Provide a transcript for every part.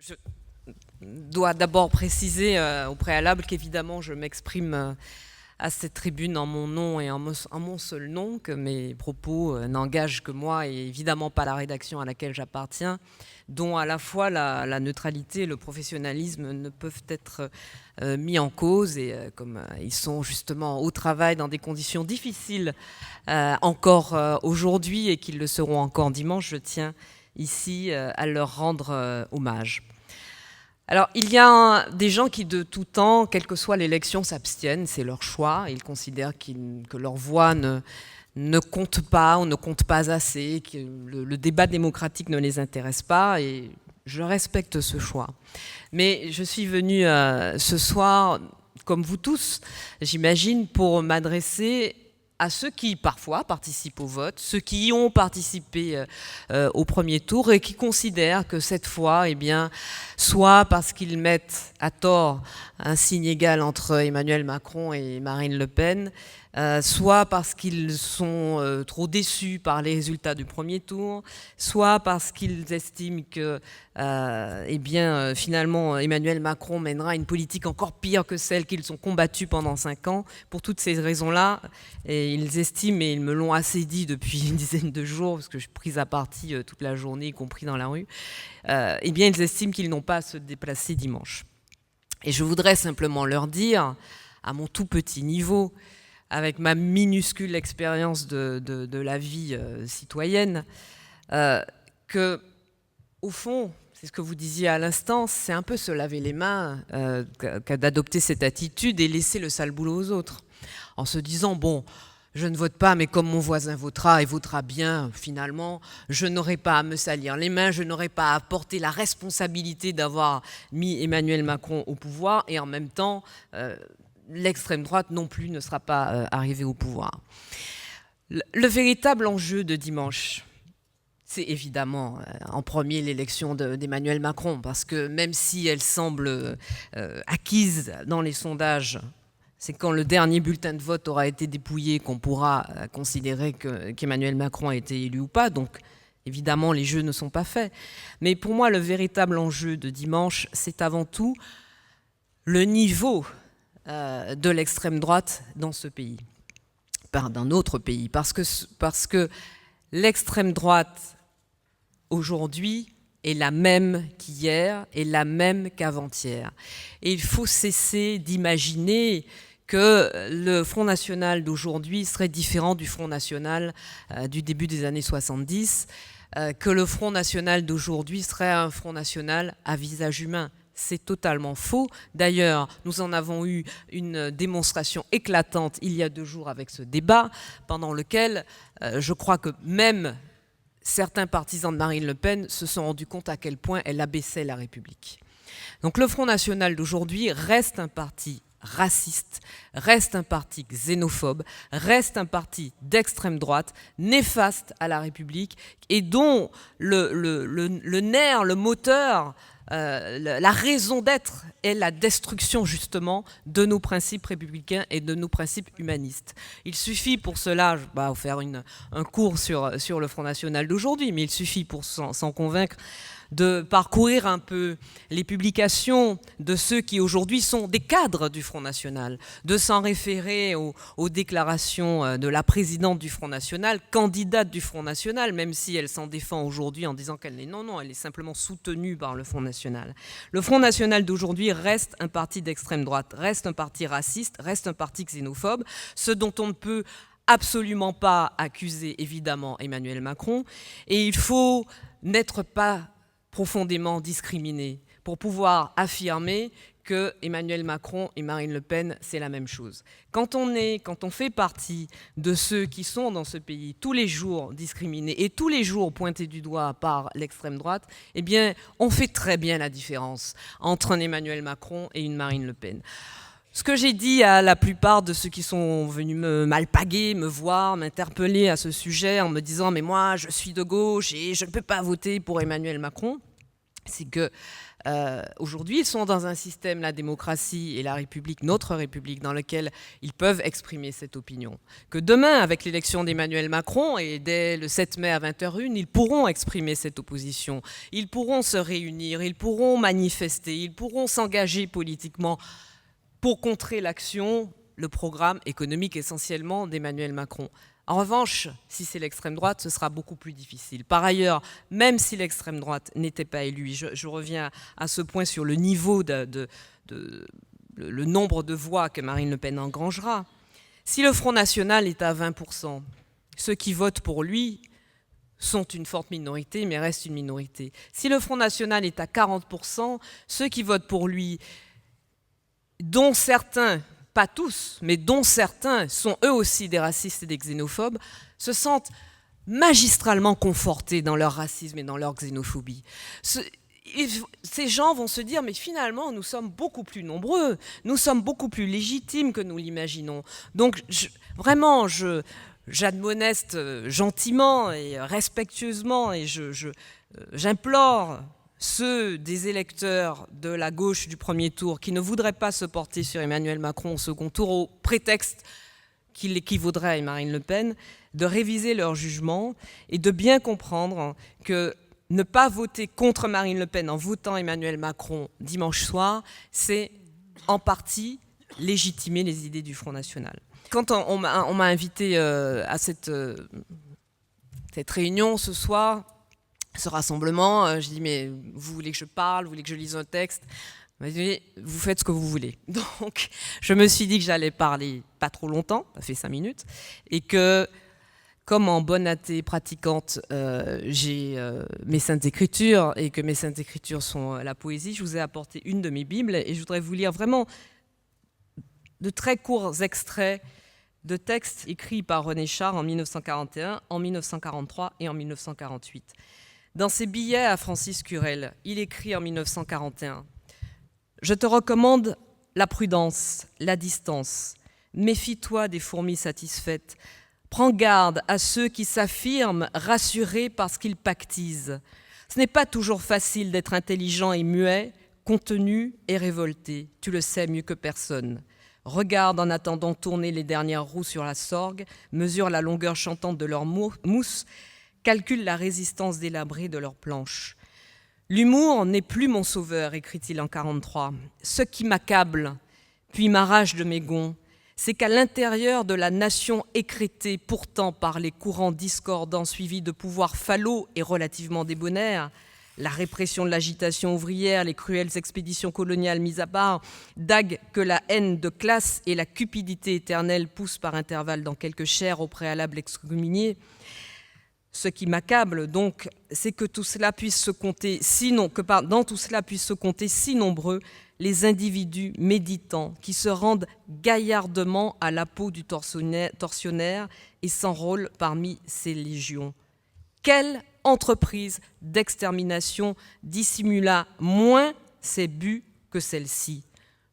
Je dois d'abord préciser au préalable qu'évidemment je m'exprime à cette tribune en mon nom et en mon seul nom, que mes propos n'engagent que moi et évidemment pas la rédaction à laquelle j'appartiens, dont à la fois la neutralité et le professionnalisme ne peuvent être mis en cause, et comme ils sont justement au travail dans des conditions difficiles encore aujourd'hui et qu'ils le seront encore dimanche, je tiens ici à leur rendre hommage. Alors, il y a des gens qui, de tout temps, quelle que soit l'élection, s'abstiennent, c'est leur choix. Ils considèrent que leur voix ne compte pas, ou ne compte pas assez, que le débat démocratique ne les intéresse pas, et je respecte ce choix. Mais je suis venue ce soir, comme vous tous, j'imagine, pour m'adresser à ceux qui, parfois, participent au vote, ceux qui y ont participé au premier tour et qui considèrent que cette fois, eh bien, soit parce qu'ils mettent à tort un signe égal entre Emmanuel Macron et Marine Le Pen, soit parce qu'ils sont trop déçus par les résultats du premier tour, soit parce qu'ils estiment que finalement Emmanuel Macron mènera une politique encore pire que celle qu'ils ont combattue pendant 5 ans. Pour toutes ces raisons-là, et ils estiment, et ils me l'ont assez dit depuis une dizaine de jours, parce que je suis prise à partie toute la journée, y compris dans la rue, ils estiment qu'ils n'ont pas à se déplacer dimanche. Et je voudrais simplement leur dire, à mon tout petit niveau, avec ma minuscule expérience de la vie citoyenne, que, au fond, c'est ce que vous disiez à l'instant, c'est un peu se laver les mains d'adopter cette attitude et laisser le sale boulot aux autres, en se disant, bon, je ne vote pas, mais comme mon voisin votera et votera bien, finalement, je n'aurai pas à me salir les mains, je n'aurai pas à porter la responsabilité d'avoir mis Emmanuel Macron au pouvoir, et en même temps, l'extrême droite non plus ne sera pas arrivée au pouvoir. Le véritable enjeu de dimanche, c'est évidemment en premier l'élection d'Emmanuel Macron, parce que même si elle semble acquise dans les sondages, c'est quand le dernier bulletin de vote aura été dépouillé qu'on pourra considérer qu'Emmanuel Macron a été élu ou pas. Donc évidemment, les jeux ne sont pas faits. Mais pour moi, le véritable enjeu de dimanche, c'est avant tout le niveau de l'extrême droite dans ce pays, dans notre pays, parce que l'extrême droite aujourd'hui est la même qu'hier et la même qu'avant-hier. Et il faut cesser d'imaginer que le Front National d'aujourd'hui serait différent du Front National du début des années 70, que le Front National d'aujourd'hui serait un Front National à visage humain. C'est totalement faux. D'ailleurs, nous en avons eu une démonstration éclatante il y a 2 jours avec ce débat, pendant lequel je crois que même certains partisans de Marine Le Pen se sont rendus compte à quel point elle abaissait la République. Donc le Front National d'aujourd'hui reste un parti raciste, reste un parti xénophobe, reste un parti d'extrême droite, néfaste à la République, et dont le nerf, le moteur, la raison d'être est la destruction justement de nos principes républicains et de nos principes humanistes. Il suffit pour cela, je ne vais pas vous faire un cours sur le Front National d'aujourd'hui, mais il suffit pour s'en convaincre de parcourir un peu les publications de ceux qui aujourd'hui sont des cadres du Front National, de s'en référer aux déclarations de la présidente du Front National, candidate du Front National, même si elle s'en défend aujourd'hui en disant qu'elle n'est non, elle est simplement soutenue par le Front National. Le Front National d'aujourd'hui reste un parti d'extrême droite, reste un parti raciste, reste un parti xénophobe, ce dont on ne peut absolument pas accuser évidemment Emmanuel Macron, et il faut n'être pas profondément discriminés pour pouvoir affirmer que Emmanuel Macron et Marine Le Pen, c'est la même chose. Quand on fait partie de ceux qui sont dans ce pays tous les jours discriminés et tous les jours pointés du doigt par l'extrême droite, eh bien, on fait très bien la différence entre un Emmanuel Macron et une Marine Le Pen. Ce que j'ai dit à la plupart de ceux qui sont venus me malpaguer, me voir, m'interpeller à ce sujet en me disant « mais moi, je suis de gauche et je ne peux pas voter pour Emmanuel Macron », c'est que Aujourd'hui, ils sont dans un système, la démocratie et la République, notre République, dans lequel ils peuvent exprimer cette opinion. Que demain, avec l'élection d'Emmanuel Macron, et dès le 7 mai à 20h01, ils pourront exprimer cette opposition. Ils pourront se réunir, ils pourront manifester, ils pourront s'engager politiquement pour contrer l'action, le programme économique essentiellement d'Emmanuel Macron. En revanche, si c'est l'extrême droite, ce sera beaucoup plus difficile. Par ailleurs, même si l'extrême droite n'était pas élue, je reviens à ce point sur le niveau le nombre de voix que Marine Le Pen engrangera. Si le Front National est à 20%, ceux qui votent pour lui sont une forte minorité, mais restent une minorité. Si le Front National est à 40%, ceux qui votent pour lui, dont certains, pas tous, mais dont certains sont eux aussi des racistes et des xénophobes, se sentent magistralement confortés dans leur racisme et dans leur xénophobie. Ces gens vont se dire, mais finalement, nous sommes beaucoup plus nombreux, nous sommes beaucoup plus légitimes que nous l'imaginons. Donc, vraiment, j'admoneste gentiment et respectueusement, et j'implore ceux des électeurs de la gauche du premier tour qui ne voudraient pas se porter sur Emmanuel Macron au second tour au prétexte qu'il équivaudrait à Marine Le Pen, de réviser leur jugement et de bien comprendre que ne pas voter contre Marine Le Pen en votant Emmanuel Macron dimanche soir, c'est en partie légitimer les idées du Front National. Quand on m'a invité à cette réunion ce soir, ce rassemblement, je dis mais vous voulez que je parle, vous voulez que je lise un texte? On m'a dit vous faites ce que vous voulez. Donc je me suis dit que j'allais parler pas trop longtemps, ça fait 5 minutes, et que comme en bonne athée pratiquante, j'ai mes saintes écritures et que mes saintes écritures sont la poésie, je vous ai apporté une de mes Bibles et je voudrais vous lire vraiment de très courts extraits de textes écrits par René Char en 1941, en 1943 et en 1948. Dans ses billets à Francis Curel, il écrit en 1941 « Je te recommande la prudence, la distance. Méfie-toi des fourmis satisfaites. Prends garde à ceux qui s'affirment rassurés parce qu'ils pactisent. Ce n'est pas toujours facile d'être intelligent et muet, contenu et révolté. Tu le sais mieux que personne. Regarde en attendant tourner les dernières roues sur la sorgue, mesure la longueur chantante de leur mousse, calcule la résistance délabrée de leurs planches. L'humour n'est plus mon sauveur, écrit-il en 1943. Ce qui m'accable, puis m'arrache de mes gonds, c'est qu'à l'intérieur de la nation écrêtée pourtant par les courants discordants suivis de pouvoirs fallaux et relativement débonnaires, la répression de l'agitation ouvrière, les cruelles expéditions coloniales mises à part, dagues que la haine de classe et la cupidité éternelle poussent par intervalles dans quelques chairs au préalable excommuniées. Ce qui m'accable donc, c'est que tout cela puisse se compter, dans tout cela puisse se compter si nombreux les individus méditants qui se rendent gaillardement à la peau du tortionnaire et s'enrôlent parmi ces légions. Quelle entreprise d'extermination dissimula moins ses buts que celle-ci?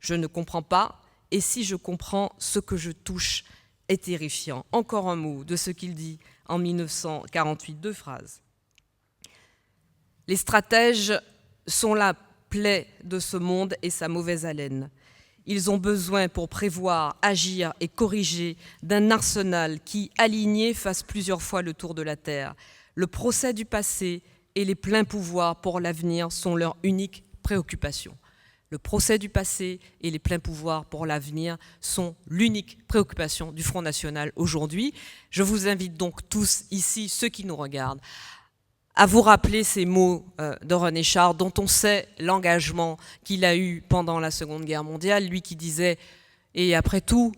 Je ne comprends pas, et si je comprends, ce que je touche est terrifiant. Encore un mot de ce qu'il dit en 1948, 2 phrases. Les stratèges sont la plaie de ce monde et sa mauvaise haleine. Ils ont besoin pour prévoir, agir et corriger d'un arsenal qui, aligné, fasse plusieurs fois le tour de la terre. Le procès du passé et les pleins pouvoirs pour l'avenir sont leur unique préoccupation. Le procès du passé et les pleins pouvoirs pour l'avenir sont l'unique préoccupation du Front National aujourd'hui. Je vous invite donc tous ici, ceux qui nous regardent, à vous rappeler ces mots de René Char, dont on sait l'engagement qu'il a eu pendant la Seconde Guerre mondiale, lui qui disait « Et après tout,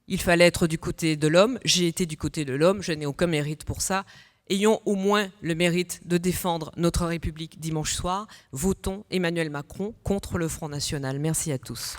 il fallait être du côté de l'homme, j'ai été du côté de l'homme, je n'ai aucun mérite pour ça ». Ayons au moins le mérite de défendre notre République dimanche soir. Votons Emmanuel Macron contre le Front National. Merci à tous.